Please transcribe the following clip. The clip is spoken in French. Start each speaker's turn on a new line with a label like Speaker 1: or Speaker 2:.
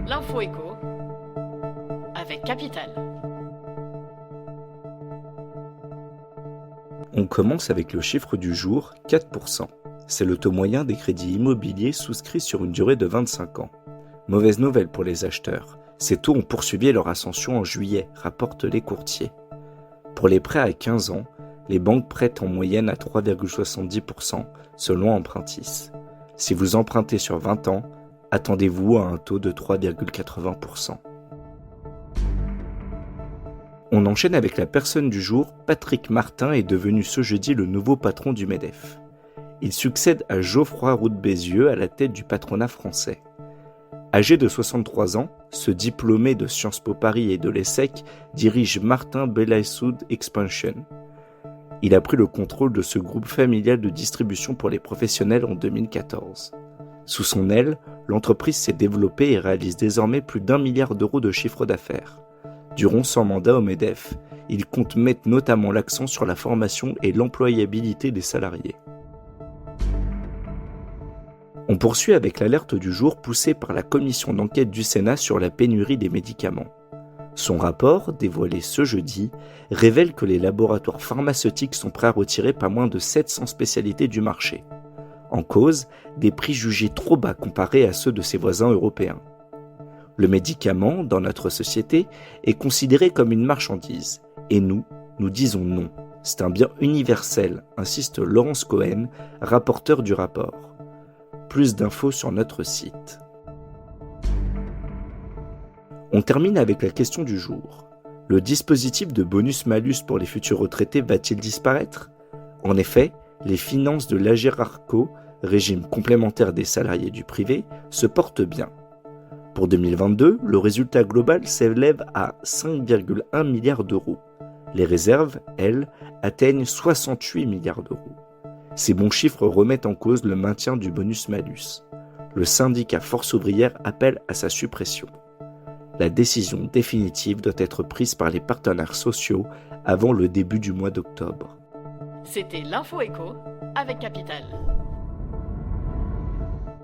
Speaker 1: L'info éco avec Capital.
Speaker 2: On commence avec le chiffre du jour, 4%. C'est le taux moyen des crédits immobiliers souscrits sur une durée de 25 ans. Mauvaise nouvelle pour les acheteurs. Ces taux ont poursuivi leur ascension en juillet, rapportent les courtiers. Pour les prêts à 15 ans, les banques prêtent en moyenne à 3,70% selon Empruntis. Si vous empruntez sur 20 ans, attendez-vous à un taux de 3,80%. On enchaîne avec la personne du jour. Patrick Martin est devenu ce jeudi le nouveau patron du MEDEF. Il succède à Geoffroy Roux de Bézieux à la tête du patronat français. Âgé de 63 ans, ce diplômé de Sciences Po Paris et de l'ESSEC dirige Martin Bellaïsoud Expansion. Il a pris le contrôle de ce groupe familial de distribution pour les professionnels en 2014. Sous son aile, l'entreprise s'est développée et réalise désormais plus d'1 milliard d'euros de chiffre d'affaires. Durant son mandat au MEDEF, il compte mettre notamment l'accent sur la formation et l'employabilité des salariés. On poursuit avec l'alerte du jour poussée par la commission d'enquête du Sénat sur la pénurie des médicaments. Son rapport, dévoilé ce jeudi, révèle que les laboratoires pharmaceutiques sont prêts à retirer pas moins de 700 spécialités du marché. En cause, des prix jugés trop bas comparés à ceux de ses voisins européens. Le médicament, dans notre société, est considéré comme une marchandise. Et nous disons non. C'est un bien universel, insiste Laurence Cohen, rapporteur du rapport. Plus d'infos sur notre site. On termine avec la question du jour. Le dispositif de bonus-malus pour les futurs retraités va-t-il disparaître ? En effet, les finances de l'Agirc-Arrco, régime complémentaire des salariés du privé, se portent bien. Pour 2022, le résultat global s'élève à 5,1 milliards d'euros. Les réserves, elles, atteignent 68 milliards d'euros. Ces bons chiffres remettent en cause le maintien du bonus-malus. Le syndicat Force ouvrière appelle à sa suppression. La décision définitive doit être prise par les partenaires sociaux avant le début du mois d'octobre.
Speaker 1: C'était l'info éco avec Capital.